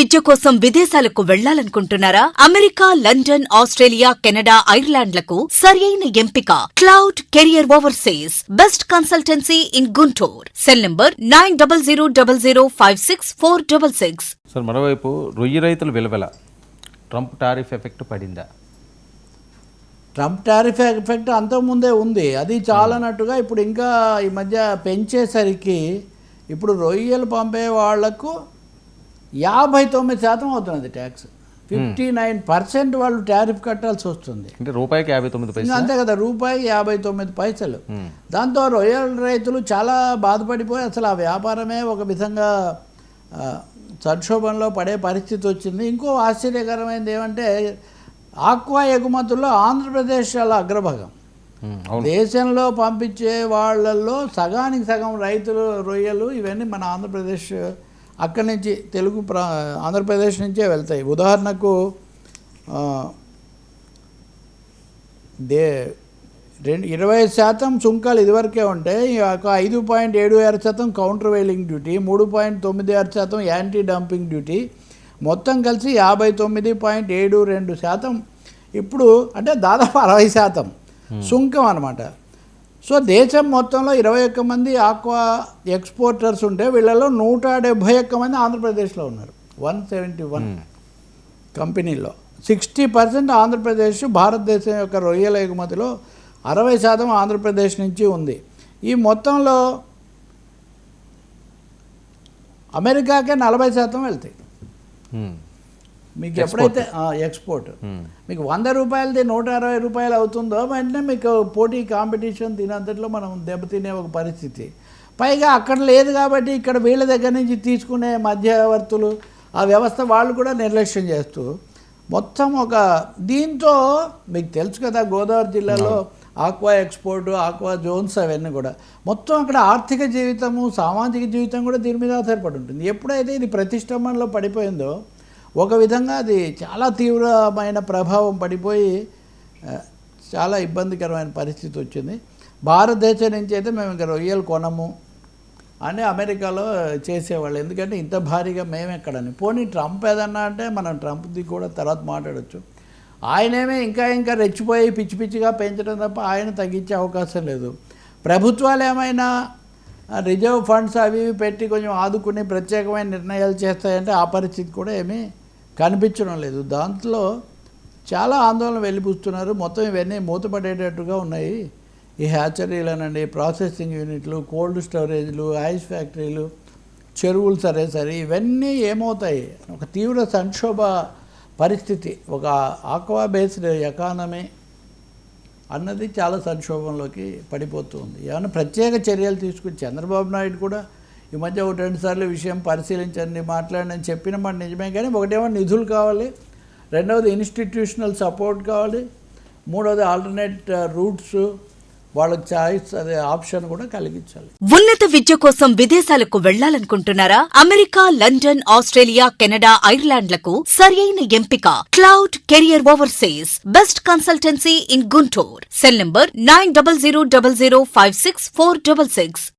విద్య కోసం విదేశాలకు వెళ్లాలనుకుంటున్నారా? America, London, Australia, Canada, ఐర్లాండ్లకు సరియైన ఎంపిక cloud career overseas. Best consultancy in Guntur. Cell number 9000564666. Sir, మరోవైపు రొయ్యి రైతులు విలువల ట్రంప్ టారిఫ్ ఎఫెక్ట్ పడిందా? ట్రంప్ టారిఫ్ ఎఫెక్ట్ అంతకుముందే ఉంది, అది చాలన్నట్టుగా ఇప్పుడు ఇంకా ఈ మధ్య పెంచేసరికి ఇప్పుడు రొయ్యలు పంపే వాళ్లకు 59% అవుతున్నది ట్యాక్స్. 59% వాళ్ళు టారిఫ్ కట్టాల్సి వస్తుంది. అంటే రూపాయికి 59 పైసలు. అంతే కదా, రూపాయికి 59 పైసలు. దాంతో రొయ్యల రైతులు చాలా బాధపడిపోయి అసలు ఆ వ్యాపారమే ఒక విధంగా సంక్షోభంలో పడే పరిస్థితి వచ్చింది. ఇంకో ఆశ్చర్యకరమైనది ఏమంటే ఆక్వా ఎగుమతుల్లో ఆంధ్రప్రదేశ్ చాలా అగ్రభాగం. దేశంలో పంపించే వాళ్ళల్లో సగానికి సగం రైతులు రొయ్యలు ఇవన్నీ మన ఆంధ్రప్రదేశ్, అక్కడి నుంచి ఆంధ్రప్రదేశ్ నుంచే వెళ్తాయి. ఉదాహరణకు 20% సుంకాలు ఇదివరకే ఉంటాయి. 5.76% counter wailing duty, 3.96% anti dumping duty, మొత్తం కలిసి 59.72% ఇప్పుడు, అంటే దాదాపు 60% సుంకం అన్నమాట. సో దేశం మొత్తంలో 21 మంది ఆక్వా ఎక్స్పోర్టర్స్ ఉంటే వీళ్ళలో 171 మంది ఆంధ్రప్రదేశ్లో ఉన్నారు. 171 కంపెనీల్లో 60% ఆంధ్రప్రదేశ్. భారతదేశం యొక్క రొయ్యల ఎగుమతిలో 60% ఆంధ్రప్రదేశ్ నుంచి ఉంది. ఈ మొత్తంలో అమెరికాకే 40% వెళ్తాయి. మీకు ఎప్పుడైతే ఎక్స్పోర్ట్ మీకు 100 రూపాయలది 160 రూపాయలు అవుతుందో వెంటనే మీకు పోటీ కాంపిటీషన్ తినంతట్లో మనం దెబ్బతినే ఒక పరిస్థితి. పైగా అక్కడ లేదు కాబట్టి ఇక్కడ వీళ్ళ దగ్గర నుంచి తీసుకునే మధ్యవర్తులు ఆ వ్యవస్థ వాళ్ళు కూడా నిర్లక్ష్యం చేస్తూ మొత్తం ఒక దీంతో మీకు తెలుసు కదా, గోదావరి జిల్లాలో ఆక్వా ఎక్స్పోర్టు, ఆక్వా జోన్స్ అవన్నీ కూడా మొత్తం అక్కడ ఆర్థిక జీవితము, సామాజిక జీవితం కూడా దీని మీద ఆధారపడి ఉంటుంది. ఎప్పుడైతే ఇది ప్రతిష్టంభనలో పడిపోయిందో ఒక విధంగా అది చాలా తీవ్రమైన ప్రభావం పడిపోయి చాలా ఇబ్బందికరమైన పరిస్థితి వచ్చింది. భారతదేశం నుంచి అయితే మేము ఇంకా రొయ్యలు కొనము అని అమెరికాలో చేసేవాళ్ళు. ఎందుకంటే ఇంత భారీగా మేము ఎక్కడని. పోనీ ట్రంప్ ఏదన్నా అంటే మనం ట్రంప్ది కూడా తర్వాత మాట్లాడచ్చు. ఆయనేమే ఇంకా రెచ్చిపోయి పిచ్చి పిచ్చిగా పెంచడం తప్ప ఆయన తగ్గించే అవకాశం లేదు. ప్రభుత్వాలు ఏమైనా రిజర్వ్ ఫండ్స్ అవి పెట్టి కొంచెం ఆదుకుని ప్రత్యేకమైన నిర్ణయాలు చేస్తాయంటే ఆ పరిస్థితి కూడా ఏమీ కనిపించడం లేదు. దాంట్లో చాలా ఆందోళన వెళ్ళిపుస్తున్నారు. మొత్తం ఇవన్నీ మూతపడేటట్టుగా ఉన్నాయి. ఈ హ్యాచరీలనండి, ప్రాసెసింగ్ యూనిట్లు, కోల్డ్ స్టోరేజ్లు, ఐస్ ఫ్యాక్టరీలు, చెరువులు సరే ఇవన్నీ ఏమవుతాయి, ఒక తీవ్ర సంక్షోభ పరిస్థితి. ఒక ఆక్వా బేస్డ్ ఎకానమీ అన్నది చాలా సంక్షోభంలోకి పడిపోతుంది. ఏమైనా ప్రత్యేక చర్యలు తీసుకుని చంద్రబాబు నాయుడు కూడా ఈ మధ్య 1-2 సార్లు విషయం పరిశీలించండి, మాట్లాడని చెప్పిన మాట నిజమే. కానీ ఒకటేమో నిధులు కావాలి, రెండవది ఇన్స్టిట్యూషనల్ సపోర్ట్ కావాలి, మూడవది ఆల్టర్నేట్ రూట్స్, వాళ్ళకి చాయిస్ అదే ఆప్షన్ కూడా కలిగించాలి. ఉన్నత విద్య కోసం విదేశాలకు వెళ్లాలనుకుంటున్నారా? అమెరికా, లండన్, ఆస్ట్రేలియా, కెనడా, ఐర్లాండ్లకు సరియైన ఎంపిక cloud career overseas. Best consultancy in Guntur. Cell number 9000564666.